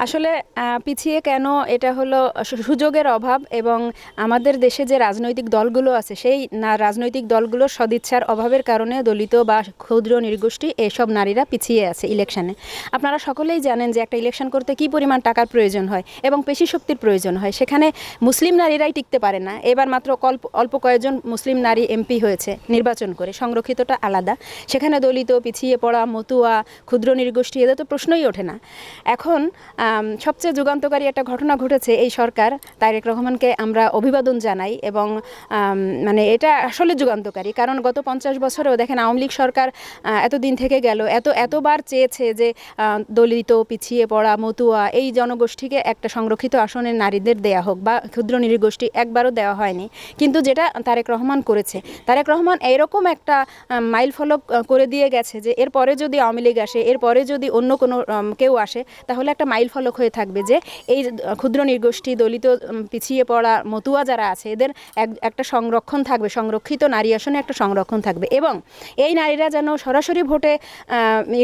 আসলে পিছিয়ে কেন এটা হলো সুযোগের অভাব এবং আমাদের দেশে যে রাজনৈতিক দলগুলো আছে সেই রাজনৈতিক দলগুলোর সদিচ্ছার অভাবের কারণে দলিত বা ক্ষুদ্র নৃগোষ্ঠী এসব নারীরা পিছিয়ে আছে ইলেকশনে। আপনারা সকলেই জানেন যে একটা ইলেকশন করতে কী পরিমাণ টাকার প্রয়োজন হয় এবং পেশি শক্তির প্রয়োজন হয়, সেখানে মুসলিম নারীরাই টিকতে পারে না। এবার মাত্র অল্প কয়েকজন মুসলিম নারী এমপি হয়েছে নির্বাচন করে, সংরক্ষিতটা আলাদা, সেখানে দলিত, পিছিয়ে পড়া, মতুয়া, ক্ষুদ্র নৃগোষ্ঠী এদের তো প্রশ্নই ওঠে না। এখন সবচেয়ে যুগান্তকারী একটা ঘটনা ঘটেছে, এই সরকার তারেক রহমানকে আমরা অভিবাদন জানাই এবং মানে এটা আসলে যুগান্তকারী, কারণ গত 50 বছরেও দেখেন আওয়ামী লীগ সরকার এতদিন থেকে গেল এতবার চেয়েছে যে দলিত, পিছিয়ে পড়া, মতুয়া এই জনগোষ্ঠীকে একটা সংরক্ষিত আসনের নারীদের দেয়া হোক বা ক্ষুদ্র নৃগোষ্ঠী, একবারও দেওয়া হয়নি। কিন্তু যেটা তারেক রহমান করেছে, তারেক রহমান এইরকম একটা মাইল ফলক করে দিয়ে গেছে যে এরপরে যদি আওয়ামী লীগ আসে, এরপরে যদি অন্য কোনো কেউ আসে, তাহলে একটা মাইল ফলক হয়ে থাকবে যে এই ক্ষুদ্র নৃগোষ্ঠী, দলিত, পিছিয়ে পড়া, মতুয়া যারা আছে এদের একটা সংরক্ষণ থাকবে, সংরক্ষিত নারী আসনে একটা সংরক্ষণ থাকবে এবং এই নারীরা যেন সরাসরি ভোটে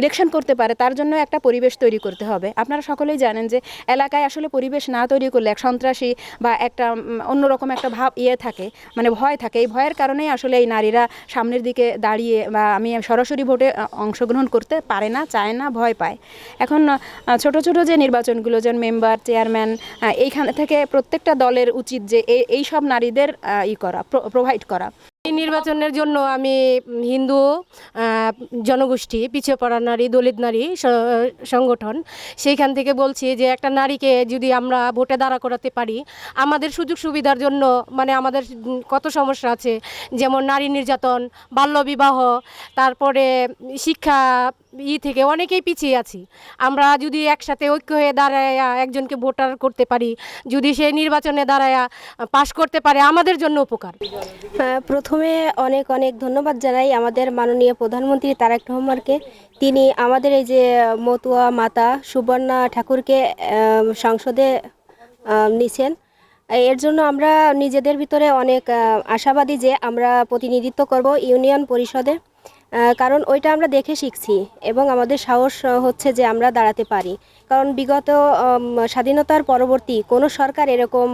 ইলেকশন করতে পারে তার জন্য একটা পরিবেশ তৈরি করতে হবে। আপনারা সকলেই জানেন যে এলাকায় আসলে পরিবেশ না তৈরি করলে এক সন্ত্রাসী বা একটা অন্যরকম একটা ভাব থাকে, মানে ভয় থাকে। এই ভয়ের কারণেই আসলে এই নারীরা সামনের দিকে দাঁড়িয়ে বা আমি সরাসরি ভোটে অংশগ্রহণ করতে পারে না, চায় না, ভয় পায়। এখন ছোট ছোট যে নির্বাচনগুলো, যেমন মেম্বার, চেয়ারম্যান, এইখান থেকে প্রত্যেকটা দলের উচিত যে এই সব নারীদের প্রোভাইড করা। এই নির্বাচনের জন্য আমি হিন্দু জনগোষ্ঠী, পিছিয়ে পড়া নারী, দলিত নারী সংগঠন, সেইখান থেকে বলছি যে একটা নারীকে যদি আমরা ভোটে দাঁড়া করাতে পারি, আমাদের সুযোগ সুবিধার জন্য, মানে আমাদের কত সমস্যা আছে, যেমন নারী নির্যাতন, বাল্যবিবাহ, তারপরে শিক্ষা থেকে অনেকেই পিছিয়ে আছি। আমরা যদি একসাথে ঐক্য হয়ে দাঁড়ায় একজনকে ভোটার করতে পারি, যদি সে নির্বাচনে দাঁড়ায় পাশ করতে পারে, আমাদের জন্য উপকার। প্রথমে অনেক অনেক ধন্যবাদ জানাই আমাদের মাননীয় প্রধানমন্ত্রী তারেক রহমানকে। তিনি আমাদের এই যে মতুয়া মাতা সুবর্ণা ঠাকুরকে সংসদে নিছেন, এর জন্য আমরা নিজেদের ভিতরে অনেক আশাবাদী যে আমরা প্রতিনিধিত্ব করব ইউনিয়ন পরিষদে, কারণ ওইটা আমরা দেখে শিখছি এবং আমাদের সাহস হচ্ছে যে আমরা দাঁড়াতে পারি। কারণ বিগত স্বাধীনতার পরবর্তী কোনো সরকার এরকম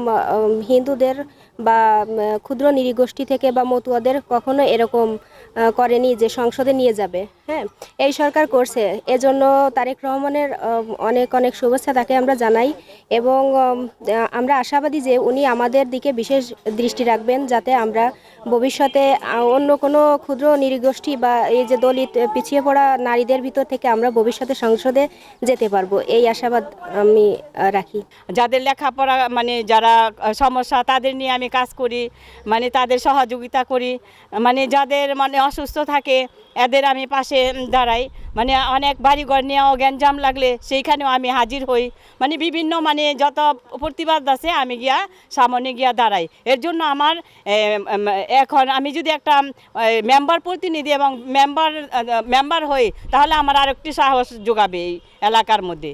হিন্দুদের বা ক্ষুদ্র নৃগোষ্ঠী থেকে বা মতুয়াদের কখনো এরকম করেনি যে সংসদে নিয়ে যাবে। হ্যাঁ, এই সরকার করছে, এজন্য তারেক রহমানের অনেক অনেক শুভেচ্ছা তাকে আমরা জানাই এবং আমরা আশাবাদী যে উনি আমাদের দিকে বিশেষ দৃষ্টি রাখবেন, যাতে আমরা ভবিষ্যতে অন্য কোনো ক্ষুদ্র নৃগোষ্ঠী বা এই যে দলিত, পিছিয়ে পড়া নারীদের ভিতর থেকে আমরা ভবিষ্যতে সংসদে যেতে পারবো, এই আশাবাদ আমি রাখি। যাদের লেখাপড়া মানে যারা সমস্যা তাদের নিয়ে আমি কাজ করি, মানে তাদের সহযোগিতা করি, মানে যাদের মানে অসুস্থ থাকে এদের আমি পাশে দাঁড়াই, মানে অনেক বাড়িঘর নিয়েও গ্যাঞ্জাম লাগলে সেইখানেও আমি হাজির হই, মানে বিভিন্ন মানে যত প্রতিবাদ আছে আমি গিয়া সামনে গিয়া দাঁড়াই। এর জন্য আমার এখন আমি যদি একটা মেম্বার প্রতিনিধি এবং মেম্বার হই, তাহলে আমার আরেকটি সাহস যোগাবে এই এলাকার মধ্যে।